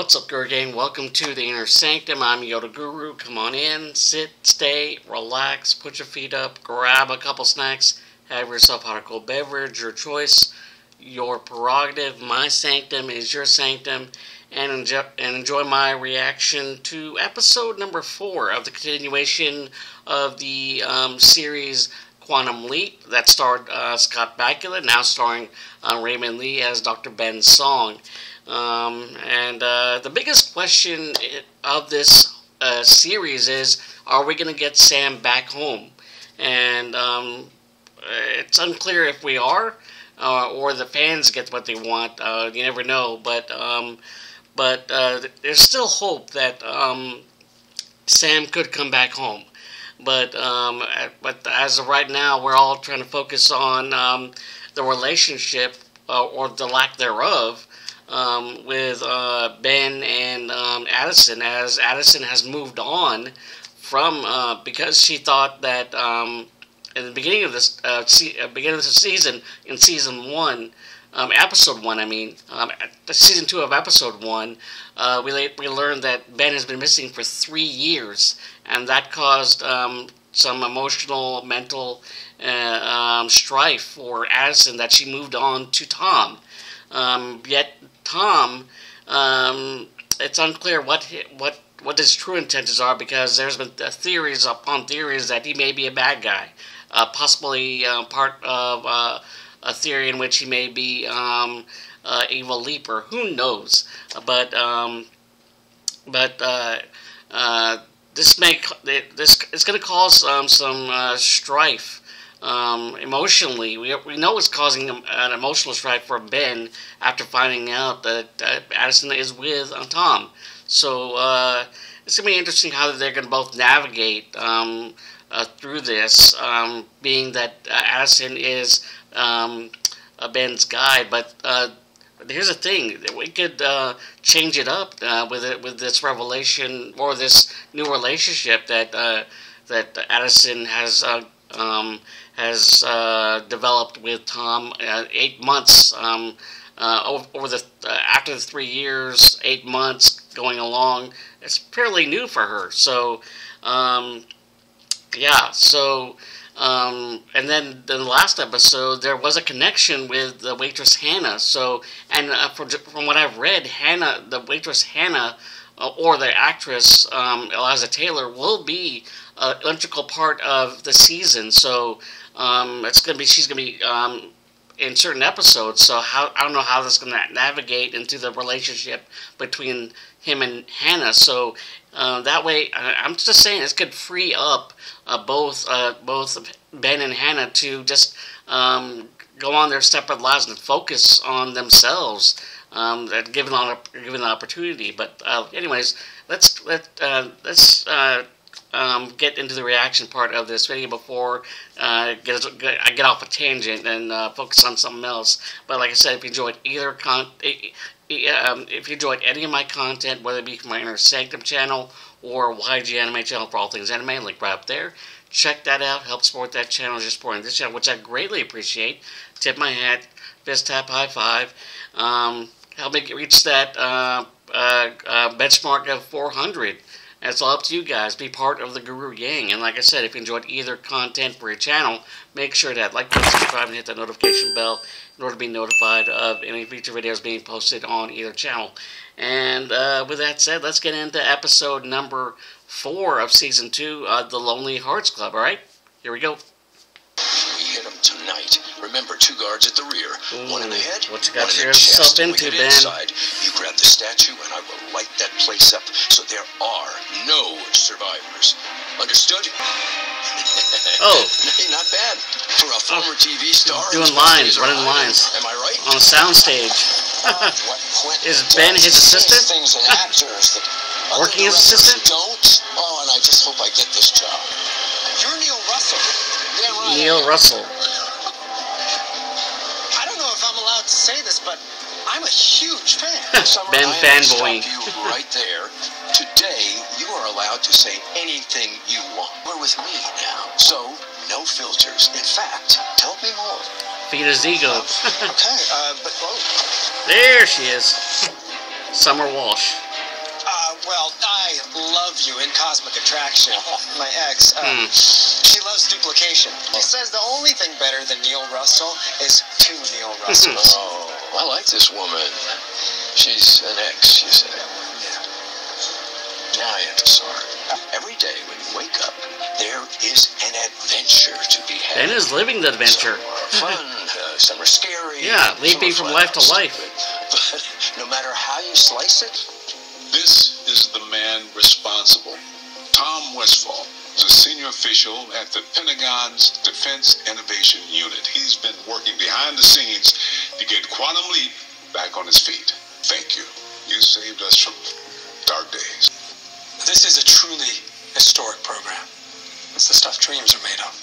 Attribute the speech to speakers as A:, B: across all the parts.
A: What's up, Guru Gang? Welcome to the Inner Sanctum. I'm Yoda Guru. Come on in, sit, stay, relax, put your feet up, grab a couple snacks, have yourself a hot or cold beverage, your choice, your prerogative. My sanctum is your sanctum, and enjoy my reaction to episode number 4 of the continuation of the series Quantum Leap that starred Scott Bakula, now starring Raymond Lee as Dr. Ben Song. The biggest question of this series is, are we going to get Sam back home? And it's unclear if we are, or the fans get what they want. You never know, but there's still hope that Sam could come back home. But as of right now, we're all trying to focus on the relationship or the lack thereof with Ben and Addison, as Addison has moved on from because she thought that in the beginning of this season, in season 1. Episode 1, season 2 of episode 1, we learned that Ben has been missing for 3 years, and that caused some emotional, mental strife for Addison, that she moved on to Tom. Yet Tom, it's unclear what his true intentions are, because there's been theories upon theories that he may be a bad guy, possibly part of a theory in which he may be evil leaper. Who knows? But this it's going to cause some strife emotionally. We know it's causing an emotional strife for Ben after finding out that Addison is with Tom. So it's going to be interesting how they're going to both navigate through this, being that Addison is Ben's guide. But here's the thing: we could change it up with this revelation, or this new relationship that Addison has developed with Tom. 8 months over the after the 3 years, 8 months going along. It's fairly new for her. So yeah. So. And then the last episode, there was a connection with the waitress Hannah. So, and from what I've read, Hannah, the waitress Hannah, or the actress Eliza Taylor, will be an integral part of the season. So, she's gonna be in certain episodes. So I don't know how this is gonna navigate into the relationship between him and Hannah. So that way, I'm just saying, this could free up both Ben and Hannah to just go on their separate lives and focus on themselves, given the opportunity. But anyways, let's get into the reaction part of this video before I get off a tangent and focus on something else. But like I said, if you enjoyed if you enjoyed any of my content, whether it be from my Inner Sanctum channel or YG Anime channel for all things anime, link right up there. Check that out. Help support that channel, just supporting this channel, which I greatly appreciate. Tip my hat, fist tap, high five. Help me reach that benchmark of 400. And it's all up to you guys. Be part of the Guru Gang. And like I said, if you enjoyed either content for your channel, make sure to like, subscribe, and hit that notification bell in order to be notified of any future videos being posted on either channel. And with that said, let's get into episode number 4 of season 2, The Lonely Hearts Club. Alright, here we go.
B: We hit them tonight. Remember, 2 guards at the rear.
A: Ooh,
B: one in the head,
A: what you
B: one
A: got
B: in the
A: yourself
B: chest.
A: into,
B: When we get
A: Ben?
B: inside, you grab the statue and I will light that place up so there are no survivors. Understood?
A: Oh.
B: Hey, not bad. For a former TV star.
A: Doing lines, running lines.
B: Am I right?
A: On a soundstage. Is Ben his assistant?
B: Things and actors that
A: Working as assistant?
B: Don't. Oh, and I just hope I get this job. You're Neil Russell. Damn right.
A: Neil Russell.
C: I don't know if I'm allowed to say this, but I'm a huge fan.
A: Ben fanboying.
B: You right there. Today, you are allowed to say anything you want. We're with me now, so no filters. In fact, tell me more.
A: Feed his ego.
C: Okay, but
A: There she is. Summer Walsh.
C: well, I love you in Cosmic Attraction. My ex, she loves duplication. She says the only thing better than Neil Russell is two Neil Russells.
B: Oh, I like this woman. She's an ex, you say? Yeah. I am sorry. Every day when you wake up, there is an adventure to be had.
A: Ben is living the adventure.
B: Some are fun, some are scary.
A: Yeah,
B: some
A: leaping
B: are
A: from
B: flat
A: life to
B: out
A: life.
B: stupid. But no matter how you slice it,
D: This is the man responsible. Tom Westphal is a senior official at the Pentagon's Defense Innovation Unit. He's been working behind the scenes to get Quantum Leap back on its feet. Thank you. You saved us from dark days.
C: This is a truly historic program. It's the stuff dreams are made of.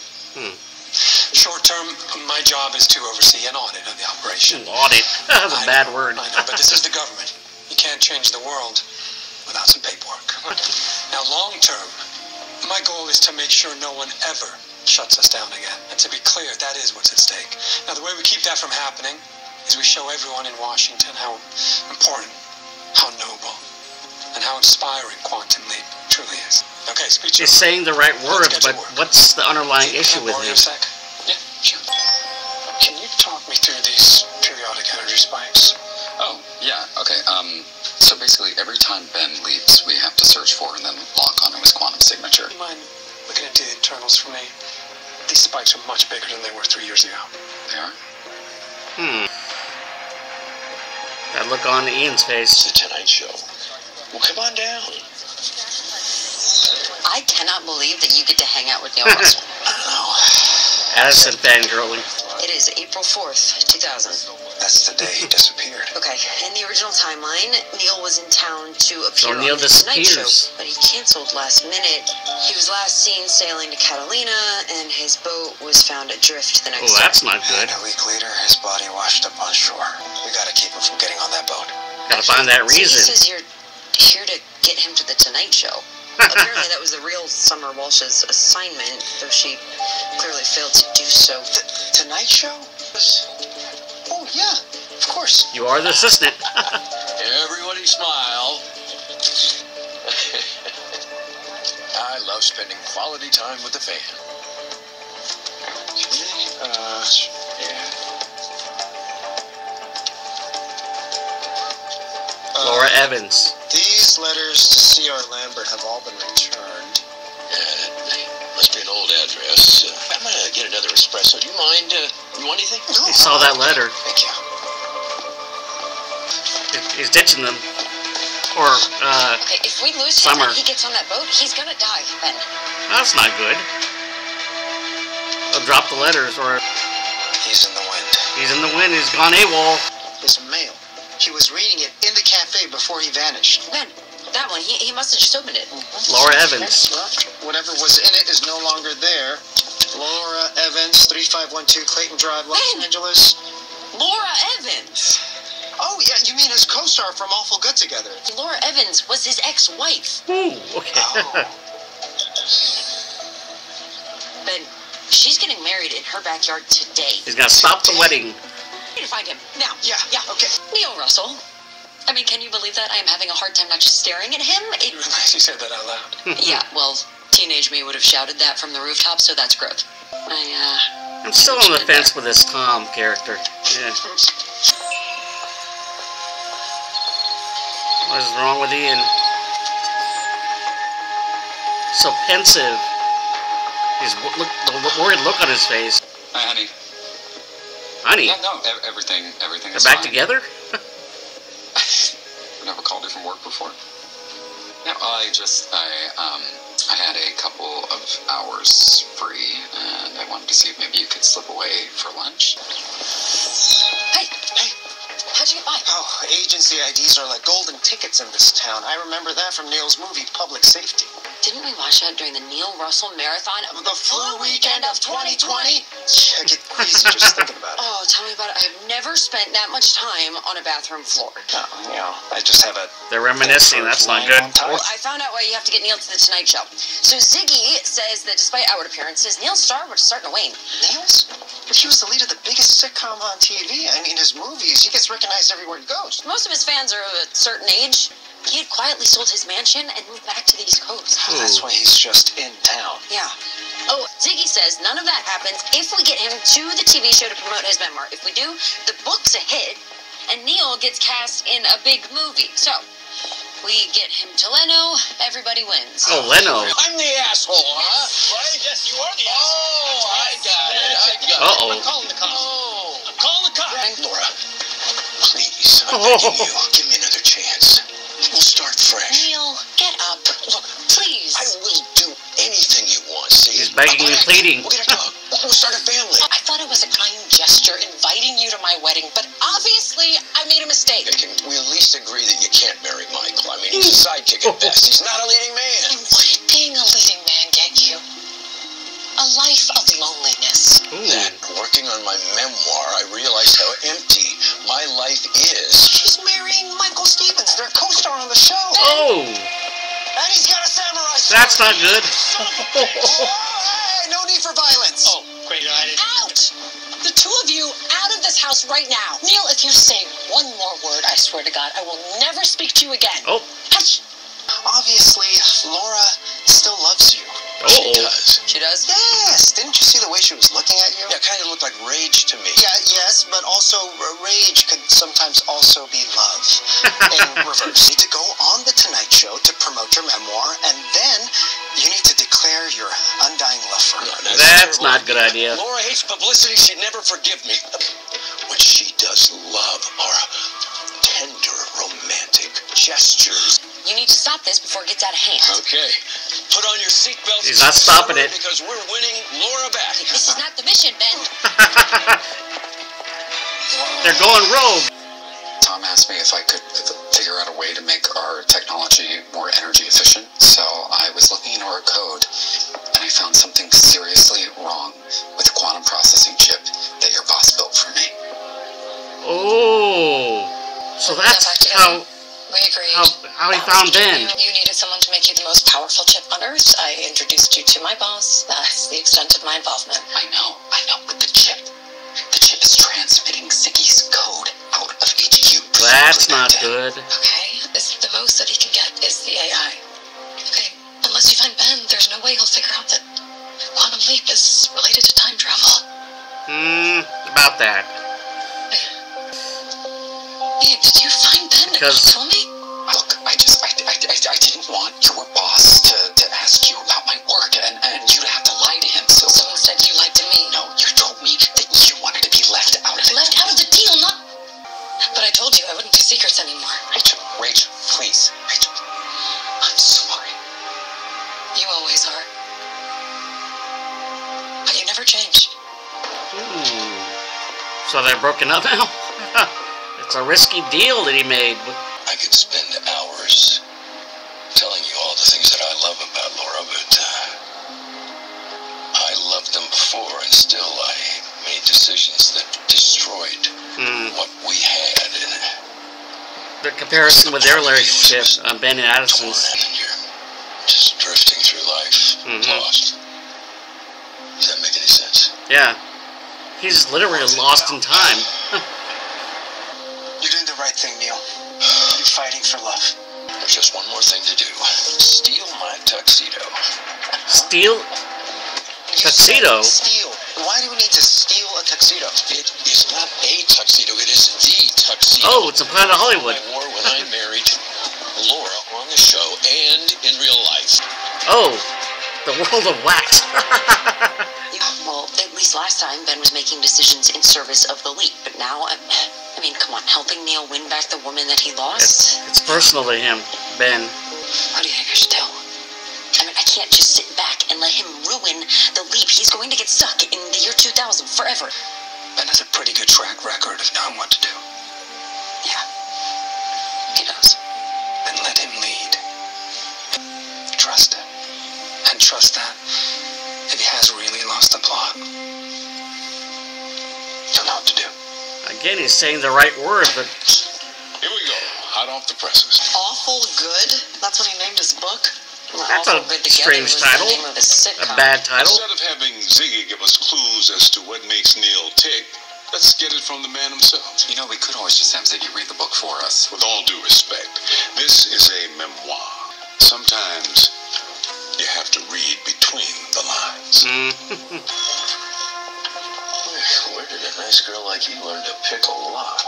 C: Short term, my job is to oversee an audit of the operation.
A: Audit. That's a bad word.
C: I know, but this is the government. You can't change the world without some paperwork. Now, long term, my goal is to make sure no one ever shuts us down again. And to be clear, that is what's at stake. Now, the way we keep that from happening is we show everyone in Washington how important, how noble, and how inspiring Quantum Leap truly is. Okay, speech
A: He's
C: over.
A: saying the right words,
C: get to
A: but
C: work.
A: what's the underlying
C: Can I
A: issue with
C: borrow you
A: him?
C: a sec? Yeah, sure. Can you talk me through these periodic energy spikes?
E: Oh, yeah, okay. So basically every time Ben leaps, we have to search for and then lock onto his quantum signature.
C: Do you mind looking into the internals for me? These spikes are much bigger than they were 3 years ago.
E: They are?
A: That look on Ian's face.
B: it's the Tonight Show. Well, come on down.
F: I cannot believe that you get to hang out with Neil Russell.
A: Addison fangirling.
F: It is April 4th, 2000.
B: That's the day he disappeared.
F: Okay, in the original timeline, Neil was in town to
A: So
F: appear
A: Neil
F: on the Tonight Show,
A: disappears.
F: but he canceled last minute. He was last seen sailing to Catalina, and his boat was found adrift the next
A: Oh, that's not good.
B: And a week later, his body washed up on shore. We gotta keep him from getting on that boat.
A: Gotta find that
F: So he
A: reason.
F: says you're here to get him to the Tonight Show. Apparently that was the real Summer Walsh's assignment, though she clearly failed to do so.
B: Tonight Show? Oh, yeah, of course.
A: You are the assistant.
B: Everybody smile. I love spending quality time with the fam. Yeah.
A: Laura Evans.
C: These letters to C.R. Lambert have all been returned.
B: Must be an old address. I'm gonna get another espresso. Do you mind? You want anything?
A: He saw that letter.
B: Thank you.
A: He's ditching them. Or,
F: Okay, if we lose him
A: Summer.
F: and he gets on that boat, he's gonna die, Ben.
A: that's not good. They'll drop the letters, or
B: He's in the wind.
A: he's in the wind, he's gone AWOL.
C: His mail. He was reading it in the cafe before he vanished.
F: Ben, that one, he must have just opened it.
A: Laura Evans.
C: Well, whatever was in it is no longer there. Laura Evans, 3512 Clayton Drive, Los
F: Ben!
C: Angeles.
F: Laura Evans!
C: Oh, yeah, you mean his co-star from Awful Good Together.
F: Laura Evans was his ex-wife.
A: Ooh, okay.
F: Ben, she's getting married in her backyard today.
A: He's gonna stop the wedding.
F: I need to find him. Now.
C: Yeah, okay.
F: Neil Russell. I mean, can you believe that? I am having a hard time not just staring at him.
C: Nice you said that out loud.
F: Yeah, well, teenage me would have shouted that from the rooftop, so that's growth.
A: I'm still on the fence with this Tom character. Yeah. What is wrong with Ian? So pensive. The worried look on his face.
E: Hi, honey.
A: Honey,
E: Yeah, no, everything
A: they're
E: is
A: back
E: fine.
A: together?
E: I've never called you from work before. No, I had a couple of hours free, and I wanted to see if maybe you could slip away for lunch.
F: Hey, how'd you get by?
C: Oh, agency IDs are like golden tickets in this town. I remember that from Neil's movie, Public Safety.
F: Didn't we watch that during the Neil Russell Marathon?
C: The flu weekend of 2020? I get queasy just thinking about it.
F: Oh, tell me about it. I have never spent that much time on a bathroom floor.
C: I just have a...
A: They're reminiscing, that's not good.
F: Well, I found out why you have to get Neil to the Tonight Show. So Ziggy says that despite outward appearances, Neil's star was starting to wane.
C: Neil's? But he was the lead of the biggest sitcom on TV. I mean, his movies, he gets recognized everywhere he goes.
F: Most of his fans are of a certain age. He had quietly sold his mansion and moved back to the East Coast.
B: That's why he's just in town.
F: Yeah. Oh, Ziggy says none of that happens if we get him to the TV show to promote his memoir. If we do, the book's a hit, and Neil gets cast in a big movie. So, we get him to Leno, everybody wins.
A: Oh, Leno.
B: I'm the asshole, huh?
C: Right? Yes, you are the asshole.
B: Oh, I got it.
A: Uh-oh.
C: I'm calling the cops.
B: Oh.
C: I'm calling the cops.
B: Laura, please, I'm begging you. Give me another chance. We'll start fresh.
F: Neil, get up.
B: Look,
F: Please.
B: I will do anything you want, see?
A: He's begging and pleading.
B: We'll get a dog. We'll start a family.
F: I thought it was a kind gesture inviting you to my wedding, but obviously I made a mistake.
B: Hey, can we at least agree that you can't marry Michael? I mean, he's a sidekick at best. He's not a leading man.
F: And what did being a leading man get you? A life of loneliness.
B: Then, working on my memoir, I realized how empty my life is. She's marrying Michael Stevens, their co-star on the show.
A: Oh,
B: And he's got a samurai sword.
A: that's not good.
B: Oh, hey, no need for violence.
C: Oh, great. I didn't.
F: Out! The two of you out of this house right now. Neil, if you say one more word, I swear to God, I will never speak to you again.
A: Oh.
F: Hush.
B: Obviously, Laura still loves you.
A: Oh.
B: She does.
F: She does?
B: Yes. Didn't you see the way she was looking at you? Yeah, kind of looked like rage to me. Yeah, yes, but also rage could sometimes also be love. In reverse. You need to go on the Tonight Show to promote your memoir, and then you need to declare your undying love for her.
A: That's not a good idea.
B: Laura hates publicity. She'd never forgive me. What she does love are tender, romantic gestures.
F: You need to stop this before it gets out of hand.
B: Okay. Put on your seatbelts.
A: He's not stopping it.
B: Because we're winning Laura back.
F: This is not the mission, Ben.
A: They're going rogue.
E: Tom asked me if I could figure out a way to make our technology more energy efficient, so I was looking into our code, and I found something seriously wrong with the quantum processing chip that your boss built for me.
A: Oh, so that's how
F: We agreed.
A: how he found Ben.
F: You needed someone to make you the most powerful chip on Earth. I introduced you to my boss. That's the extent of my involvement.
E: I know, but the chip is transmitting Ziggy's code out of HQ.
A: That's not good.
F: Okay, the most that he can get is the AI. Okay, unless you find Ben, there's no way he'll figure out that quantum leap is related to time travel.
A: About that.
F: Babe, did you find Ben?
A: Because-
F: Tell me.
E: Look, I didn't want your boss to ask you about my work and you to have to lie to him, so
F: Instead, you lied to me.
E: no, you told me that you wanted to be left out of it.
F: Left out of the deal, not. But I told you I wouldn't do secrets anymore.
E: Rachel, please. Rachel, I'm sorry.
F: You always are. But you never changed.
A: So they're broken up now? It's a risky deal that he made.
B: I could spend hours telling you all the things that I love about Laura, but I loved them before, and still I made decisions that destroyed what we had. And
A: The comparison with their relationship, Ben and Addison's.
B: and you're just drifting through life, lost. Does that make any sense?
A: Yeah. He's literally lost in time.
B: You're doing the right thing, Neil. You're fighting for love. There's just one more thing to do. Steal my tuxedo.
A: Steal tuxedo?
B: Steal. Why do we need to steal a tuxedo? It is not a tuxedo. It is the tuxedo.
A: Oh, it's a Planet Hollywood.
B: I wore when I married Laura on the show and in real life.
A: Oh, the world of wax.
F: Well, at least last time Ben was making decisions in service of the leap. But now, I mean, come on, helping Neil win back the woman that he lost?
A: It's personal to him, Ben.
F: What do you think I should do? I mean, I can't just sit back and let him ruin the leap. He's going to get stuck in the year 2000 forever.
B: Ben has a pretty good track record of knowing what to do.
F: Yeah, he does.
B: Then let him lead. Trust him. And trust that if he has really lost the plot, he'll know what to do.
A: Again, he's saying the right word, but
D: Here we go, hot off the presses.
F: Awful Good? That's what he named his book?
A: That's a strange title. A bad title.
D: Instead of having Ziggy give us clues as to what makes Neil tick, Let's get it from the man himself.
E: You know, we could always just have Ziggy read the book for us.
D: With all due respect, this is a memoir. Sometimes you have to read between the lines.
B: Where did a nice girl like you learn to pick a lock?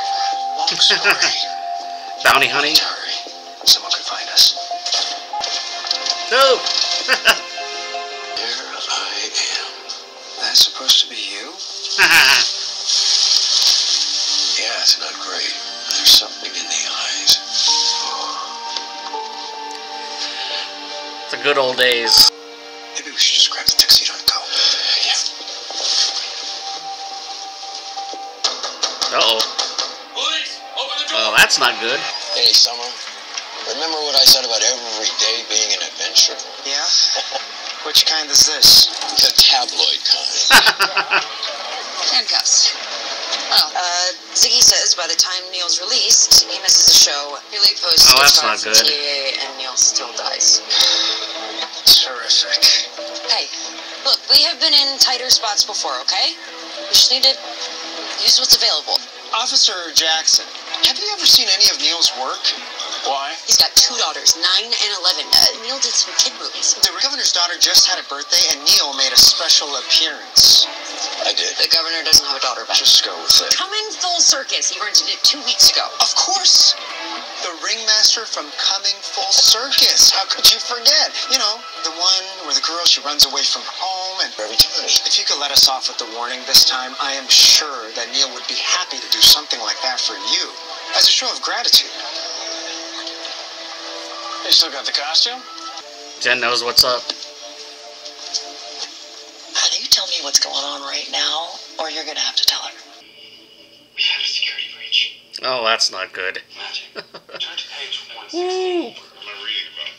B: Long story.
A: Bounty hunting?
B: Hurry. Someone could find us.
A: No!
B: Here I am. That's supposed to be you? Yeah, it's not great. There's something in the eyes.
A: The good old days.
B: Maybe we should just grab the tuxedo and go. Yeah.
A: Uh-oh.
C: Police, open the door.
A: Oh, that's not good.
B: Hey, Summer. Remember what I said about every day being an adventure?
C: Yeah? Which kind is this?
B: The tabloid kind.
F: Handcuffs. Oh, Ziggy says by the time Neil's released, he misses the show. Really posts
A: Oh, that's
F: a
A: not
F: from
A: good.
F: TA and Neil still dies.
B: Terrific.
F: Hey, look, we have been in tighter spots before, okay? We just need to use what's available.
C: Officer Jackson, have you ever seen any of Neil's work? Why?
F: He's got two daughters, 9 and 11. Neil did some kid movies.
C: The governor's daughter just had a birthday, and Neil made a special appearance.
B: I did.
F: The governor doesn't have a daughter back.
B: Just go with it.
F: Coming Full Circus. He rented it 2 weeks ago.
C: Of course! The ringmaster from Coming Full Circus. How could you forget? You know, the one where the girl, she runs away from home and...
B: Every time.
C: If you could let us off with the warning this time, I am sure that Neil would be happy to do something like that for you. As a show of gratitude. You still got the costume?
A: Jen knows what's up.
G: Honey, you tell me what's going on right now, or you're gonna have to tell her.
C: We had a security breach.
A: Oh, that's not good.
C: Magic. Turn to page 116.
A: Ooh.
D: What am I reading about?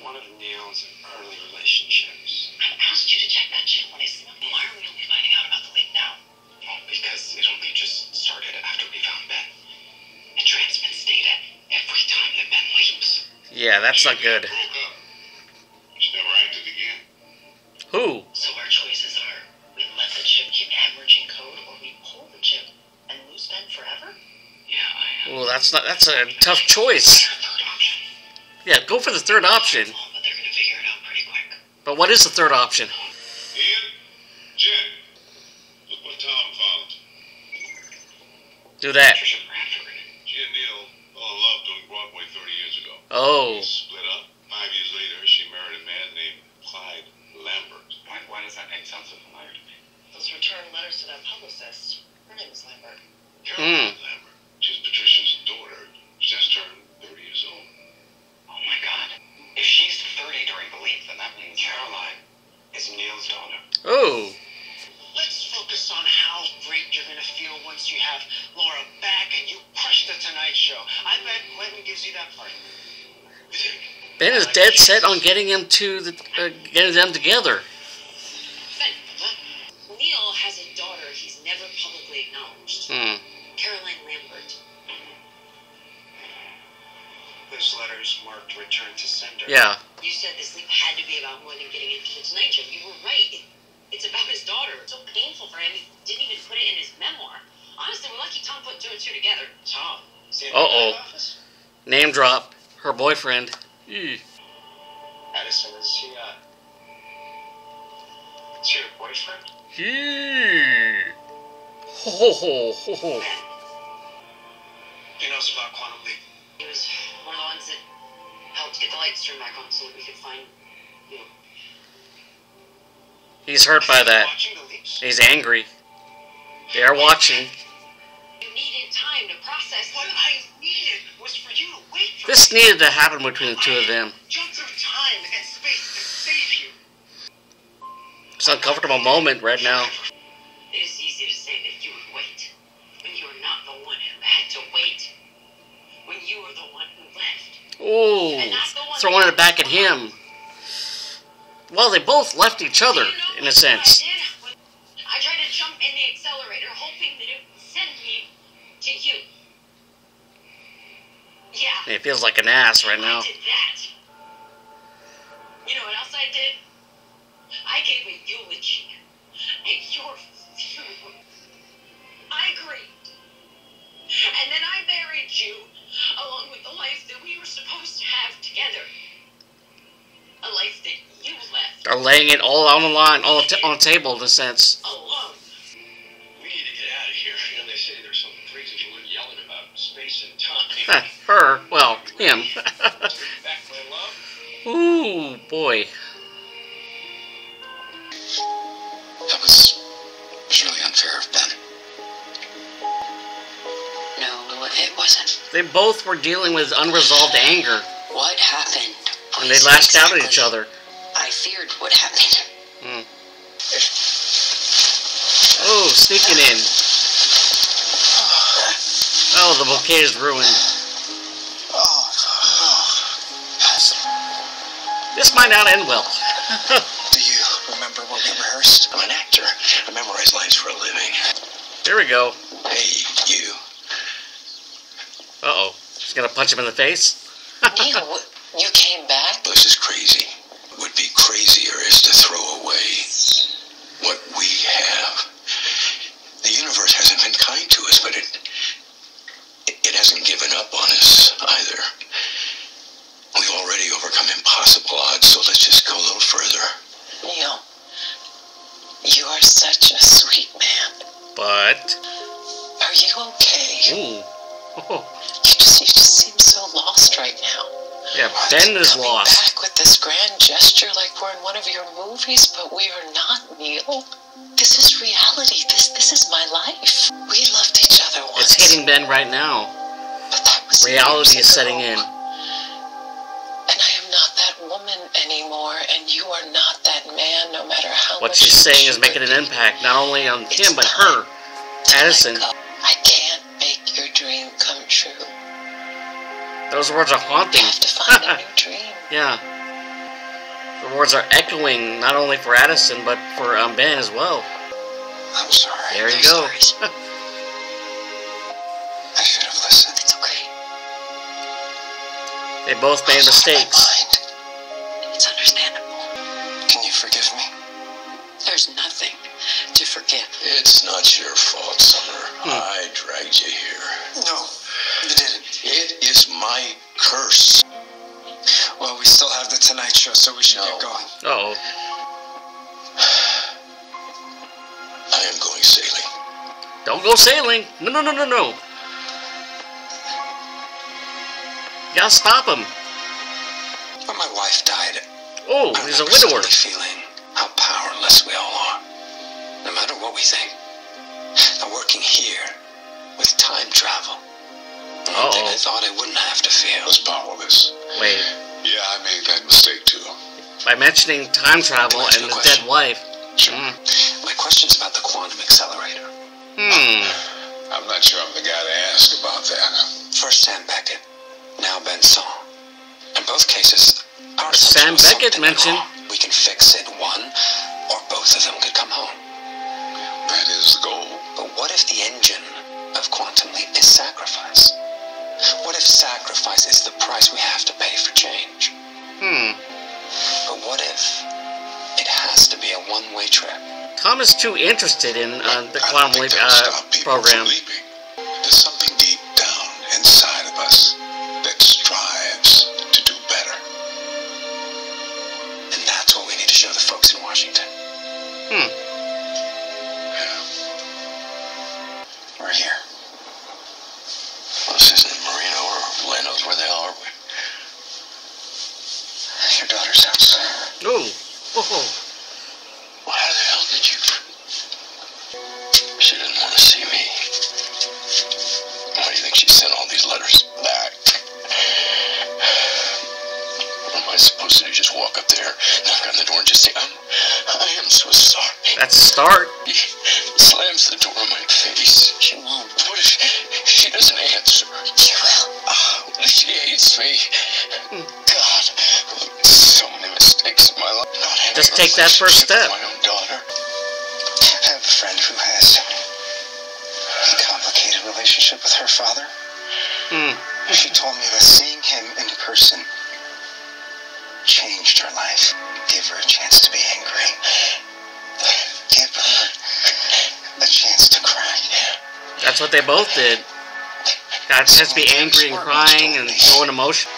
C: One of Neil's early relationships.
G: I asked you to check that shit when I slept. Why are we only finding out about the leak now?
C: Well, because it only just started after we found Ben. It transmits data every time that Ben leaps.
A: Yeah, that's not good.
D: Broke up. She never acted again.
A: Who?
G: So our choices are, we let the chip keep hemorrhaging code, or we pull the chip and lose Ben forever?
C: Yeah,
A: Well, that's a tough choice.
G: Third option.
A: Yeah, go for the third option.
G: But they're gonna figure it out pretty quick.
A: But what is the third option?
D: Ian? Jen? Look what Tom found.
A: Do that.
G: Trisha Bradford.
D: She and Neil fell in love doing Broadway 30 years ago.
A: Oh.
D: They split up. 5 years later, she married a man named Clyde Lambert.
C: Why does that name sound so familiar to me?
G: Those return letters to that publicist. Her name is Lambert.
D: Caroline Lambert. She's Patricia's daughter. She just turned 30 years old.
C: Oh my god. If she's 30 during the leap, then that means Caroline is Neil's daughter.
A: Oh.
C: Let's focus on how great you're gonna feel once you have Laura back and you crush the Tonight Show. I bet Quentin gives you that part. You think?
A: Ben is dead set on getting him to getting them together.
F: Ben, Neil has a daughter he's never publicly acknowledged. Caroline Lambert.
C: This letter's marked return to sender.
A: Yeah.
F: You said this leap had to be about more than getting into the Tonight Show. You were right. It's about his daughter. It's so painful for him. He didn't even put it in his memoir. Honestly, we're lucky Tom put two and two together.
C: Tom. See him
A: Uh-oh.
C: in the office?
A: Name drop. Her boyfriend. Ew.
C: Addison, is she your boyfriend?
A: Ew. Ho ho ho ho.
C: He knows about Quantum Leap.
F: He was one of the ones that helped get the lights turned back on so that we could find you.
A: He's hurt by that.
C: Watching the leaps?
A: He's angry. They are watching.
F: You needed time to process
C: What I needed was for you to wait for
A: This
C: me.
A: needed to happen between the two of them.
C: Jump through time and space to save you.
A: It's an uncomfortable moment right now.
F: It is easy to say that you would wait when you are not the one who had to wait. When you were the one who left.
A: Ooh, throwing it back at him. Well, they both left each other,
F: You know
A: in a
F: what
A: sense.
F: I did? I tried to jump in the accelerator, hoping that it would send me to you. Yeah.
A: He feels like an ass right now.
F: I did that. You know what else I did? I gave a eulogy at your funeral. I
A: laying it all on the line, on the table in a sense.
C: Alone. We need to get out of here. You know, they say there's some crazy woman yelling about space and time.
A: Her, well, him.
C: Back, my love.
A: Ooh, boy.
E: That was really unfair of Ben.
F: No, it wasn't.
A: They both were dealing with unresolved anger,
F: What happened?
A: and they lashed out at each other.
F: I feared what happened.
A: Oh, sneaking in. Oh, the bouquet is ruined. This might not end well.
B: Do you remember what we rehearsed? I'm an actor. I memorize lines for a living.
A: Here we go.
B: Hey, you.
A: Uh-oh. She's gonna punch him in the face?
F: Neil, you came back?
B: This is crazy. What would be crazier is to throw away what we have. The universe hasn't been kind to us, but it hasn't given up on us either. We've already overcome impossible odds, so let's just go a little further.
F: Neil, you are such a sweet man.
A: But...
F: Are you okay?
A: Ooh. Oh.
F: You just seem so lost right now.
A: Yeah, Ben is
F: Coming
A: lost.
F: back with this grand gesture like we're in one of your movies, but we are not, Neil. This is reality. This is my life. We loved each other once.
A: It's hitting Ben right now.
F: But that was
A: Reality
F: years
A: is setting
F: ago.
A: in.
F: And I am not that woman anymore, and you are not that man, no matter how
A: What
F: much
A: she's
F: you
A: saying
F: wish
A: is making
F: you
A: an
F: would be.
A: impact, not only on
F: It's
A: him, but
F: time
A: her.
F: to
A: Addison.
F: let go. I can't make your dream come true.
A: Those words are
F: You
A: haunting.
F: have to find a new dream.
A: Yeah. The words are echoing, not only for Addison, but for Ben as well.
B: I'm sorry.
A: There you
F: No
A: go.
F: sorries.
B: I should have listened.
F: It's okay.
A: They both made mistakes.
F: It's understandable.
B: Can you forgive me?
F: There's nothing to forgive.
B: It's not your fault, Summer. I dragged you here. No, you didn't. It is my curse. Well, we still have the Tonight Show, so we should get going.
A: Uh-oh.
B: I am going sailing.
A: Don't go sailing. No, no, no, no, no. You gotta stop him.
B: When my wife died,
A: Oh,
B: I
A: he's a
B: remember
A: widower.
B: suddenly feeling how powerless we all are. No matter what we think. Now working here with time travel. One thing I thought I wouldn't have to feel.
D: Was powerless.
A: Wait.
D: Yeah, I made that mistake too.
A: By mentioning time travel and the dead wife.
D: Sure.
B: My question's about the quantum accelerator.
D: I'm not sure I'm the guy to ask about that.
B: First Sam Beckett, now Ben Song. In both cases, our
A: Sam
B: assumption was
A: Beckett
B: something went
A: mentioned.
B: wrong. We can fix it. One or both of them could come home.
D: That is the goal.
B: But what if the engine of Quantum Leap is sacrifice? What if sacrifice is the price we have to pay for change? But what if it has to be a one-way trip?
A: Tom is too interested in the
D: I don't
A: Quantum
D: think
A: Leap
D: that'll stop people
A: program.
D: from leaping. There's something deep down inside of us that strives to do better.
B: And that's what we need to show the folks in Washington.
D: Yeah.
B: We're here. Well, this isn't Marino or Leno's. Where the hell are we? Your daughter's house.
A: Oh. Oh.
B: Well, how the hell did you... She didn't want to see me. Why do you think she sent all these letters back? What am I supposed to do? Just walk up there, knock on the door, and just say, I am so sorry.
A: That's a start.
B: He slams the door in my face. She won't. What if she doesn't answer? She will. What if she hates me? God, so many mistakes in my life. Not having
A: Just
B: a
A: take that first
B: relationship
A: step.
B: with my own daughter. I have a friend who has a complicated relationship with her father. She told me that seeing him in person changed her life. Gave her a chance to be angry. Give her a chance to cry.
A: That's what they both did. Got a chance to be angry and crying and showing emotion.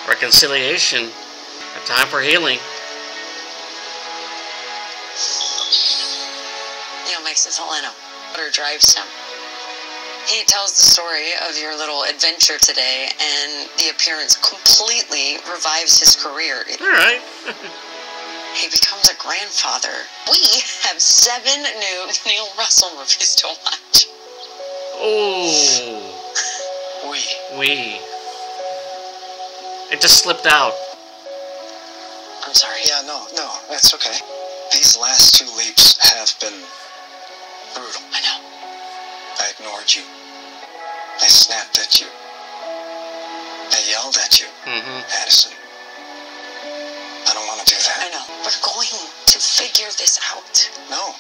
A: Reconciliation. A time for healing.
F: Mike says, Helena, water drives him. He tells the story of your little adventure today, and the appearance completely revives his career.
A: All right.
F: He becomes a grandfather. We have 7 new Neil Russell movies to watch.
A: Oh.
B: We.
A: It just slipped out.
F: I'm sorry.
B: Yeah, no, that's okay. These last 2 leaps have been brutal.
F: I know.
B: I ignored you. I snapped at you. I yelled at you, Addison. I don't want to do that.
F: I know. We're going to figure this out.
B: No.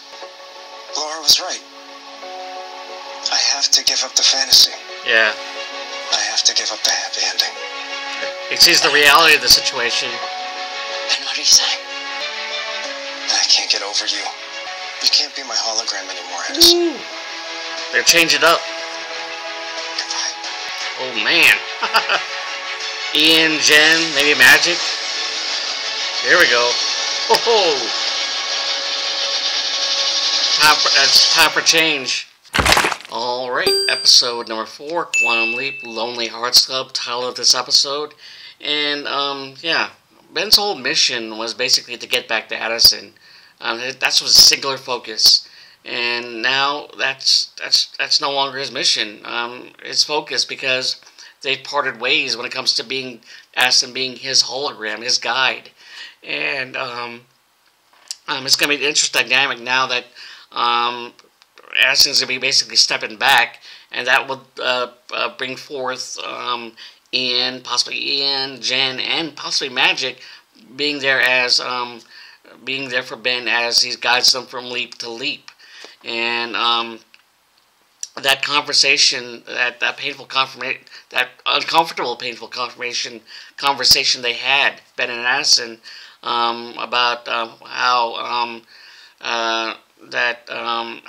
B: Laura was right. I have to give up the fantasy.
A: Yeah.
B: I have to give up the happy ending.
A: He sees the reality of the situation.
F: And what are you saying?
B: I can't get over you. You can't be my hologram anymore, Addison.
A: They're changing it up.
B: Goodbye.
A: Oh, man. Ian, Jen, maybe Magic. Here we go. Oh, it's time for change. Alright, episode number 4, Quantum Leap, Lonely Hearts Club, title of this episode. And, yeah, Ben's whole mission was basically to get back to Addison. That was his singular focus. And now that's no longer his mission. His focus, because they parted ways when it comes to being Addison being his hologram, his guide. And it's going to be an interesting dynamic now that Addison's going to be basically stepping back, and that will bring forth possibly Ian, Jen, and possibly Magic being there for Ben as he guides them from leap to leap. And that conversation, that uncomfortable, painful conversation they had, Ben and Addison, about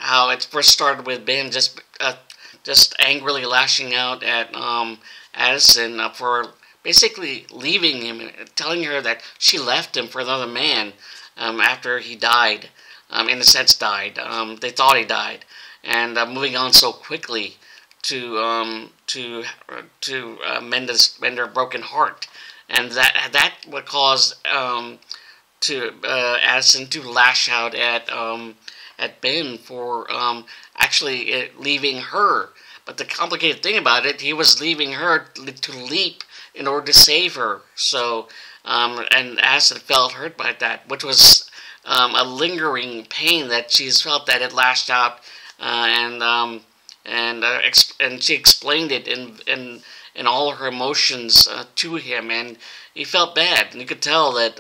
A: how it first started with Ben just angrily lashing out at Addison for basically leaving him, telling her that she left him for another man after he died. In a sense, died. They thought he died, and moving on so quickly to mend her broken heart, and that would cause Addison to lash out at Ben for actually leaving her. But the complicated thing about it, he was leaving her to leap in order to save her. So, and Addison felt hurt by that, which was a lingering pain that she's felt that it lashed out, and she explained it in all her emotions to him, and he felt bad, and you could tell that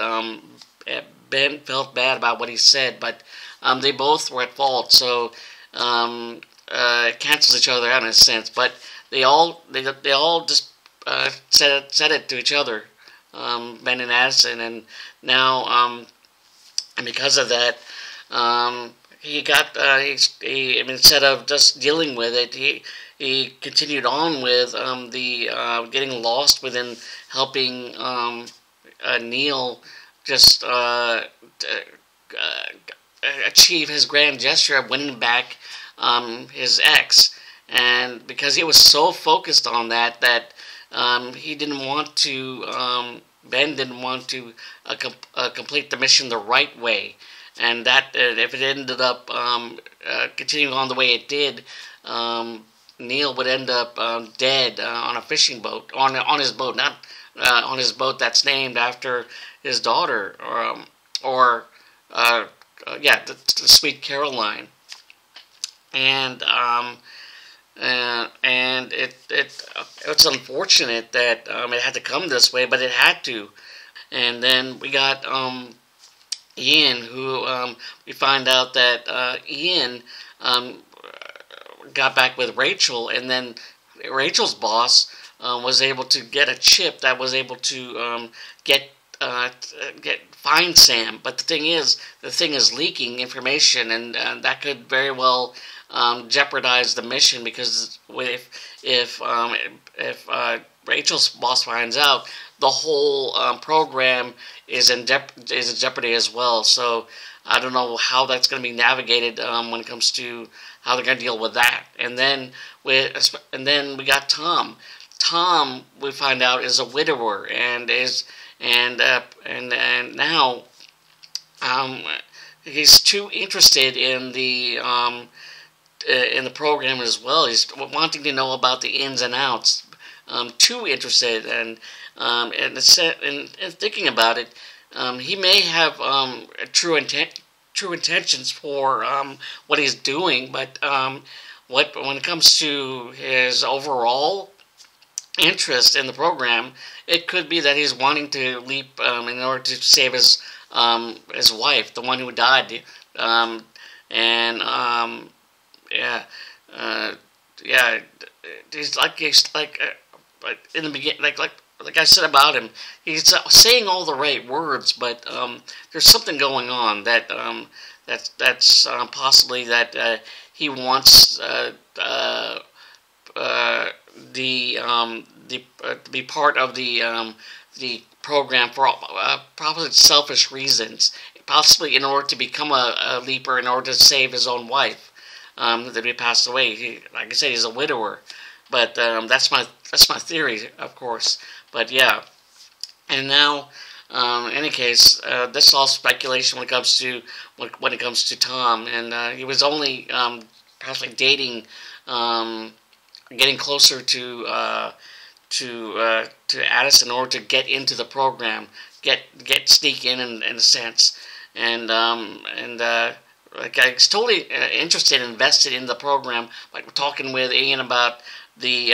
A: Ben felt bad about what he said, but they both were at fault, so it cancels each other out in a sense. But they all just said it to each other, Ben and Addison, and now and because of that, he got instead of just dealing with it, he continued on with getting lost within helping Neil just achieve his grand gesture of winning back his ex. And because he was so focused on that he didn't want to, Ben didn't want to complete the mission the right way. And that if it ended up continuing on the way it did, Neil would end up dead on a fishing boat, on his boat, not on his boat that's named after his daughter, the Sweet Caroline. And it's unfortunate that it had to come this way, but it had to. And then we got Ian, who we find out that Ian got back with Rachel, and then Rachel's boss was able to get a chip that was able to find Sam. But the thing is leaking information, and that could very well Rachel's boss finds out, the whole program is in jeopardy as well. So I don't know how that's going to be navigated when it comes to how they're going to deal with that. And then we got Tom. Tom, we find out, is a widower and now he's too interested in the program as well. He's wanting to know about the ins and outs. Too interested, and thinking about it, he may have true intentions for what he's doing, but when it comes to his overall interest in the program, it could be that he's wanting to leap in order to save his wife, the one who died, he's like in the beginning, like I said about him, he's saying all the right words, but there's something going on that's possibly that he wants to be part of the program for probably selfish reasons, possibly in order to become a leaper, in order to save his own wife that he passed away. Like I said, he's a widower, but that's my theory, of course. But yeah, and now, in any case, this is all speculation when it comes to Tom, and he was only perhaps like dating, getting closer to Addison in order to get into the program, sneak in a sense, and like I was totally interested, invested in the program. Like we're talking with Ian about the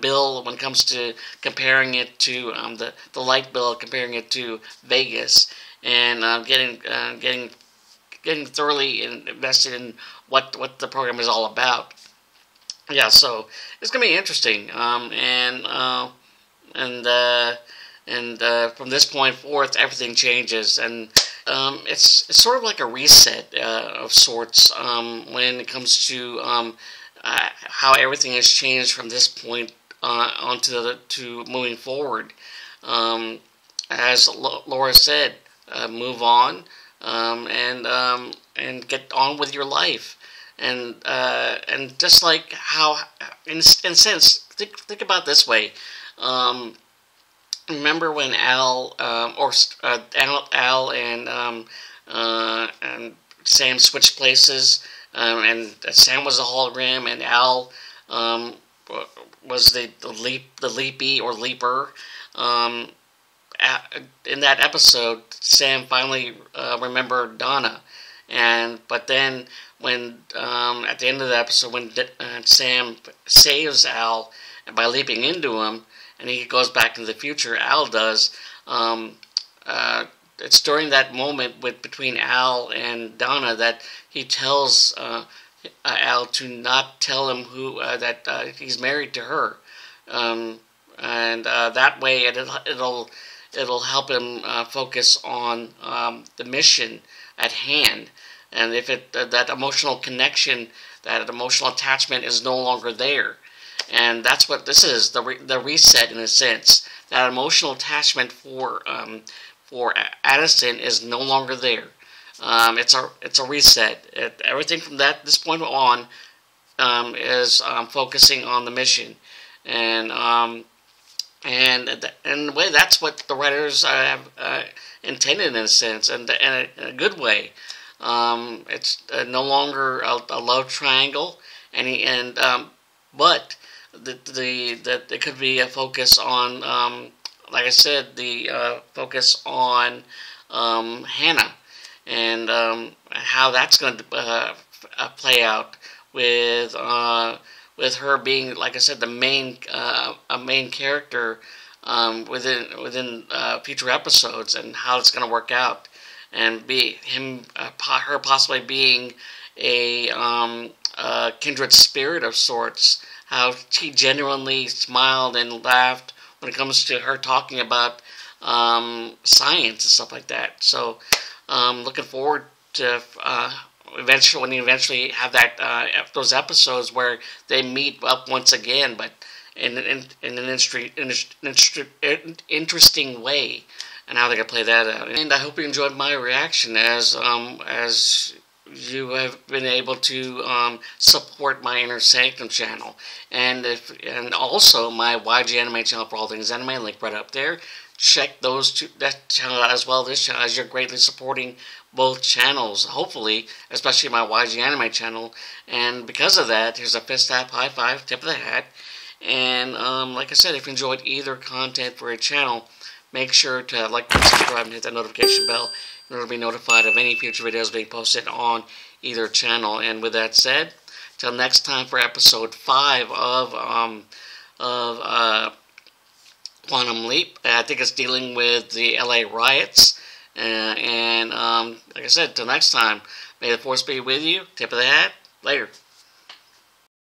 A: bill when it comes to comparing it to the light bill, comparing it to Vegas, and getting thoroughly invested in what the program is all about. Yeah, so it's gonna be interesting, and from this point forth, everything changes, and it's sort of like a reset of sorts when it comes to how everything has changed from this point on to moving forward. As Laura said, move on and get on with your life. And just like how, in a sense, think about it this way. Remember when Al and Sam switched places, and Sam was a hologram, and Al was the leapy or leaper. In that episode, Sam finally remembered Donna, but then when at the end of the episode, when Sam saves Al by leaping into him, and he goes back into the future, Al does. It's during that moment between Al and Donna that he tells Al to not tell him that he's married to her, and that way it'll help him focus on the mission at hand. And if that emotional connection, that emotional attachment is no longer there, and that's what this is, the reset in a sense. That emotional attachment for Addison is no longer there. It's a reset. Everything from this point on is focusing on the mission, and in a way that's what the writers have intended in a sense, and in a good way. It's no longer a love triangle, but it could be a focus on, like I said, the focus on Hannah, and how that's going to play out with her being, like I said, a main character within future episodes, and how it's going to work out. And her possibly being a kindred spirit of sorts. How she genuinely smiled and laughed when it comes to her talking about science and stuff like that. So, looking forward to eventually, when you eventually have that those episodes where they meet up once again, but in an interesting way, and how they're gonna play that out. And I hope you enjoyed my reaction as you have been able to support my Inner Sanctum channel, and also my YG Anime channel for all things anime, link right up there. Check that channel out as well, this channel, as you're greatly supporting both channels, hopefully, especially my YG Anime channel. And because of that, here's a fist tap, high five, tip of the hat. And like I said, if you enjoyed either content for a channel, make sure to like and subscribe and hit that notification bell in order to be notified of any future videos being posted on either channel. And with that said, till next time for episode 5 of Quantum Leap. I think it's dealing with the LA riots. And like I said, till next time, may the force be with you. Tip of the hat. Later.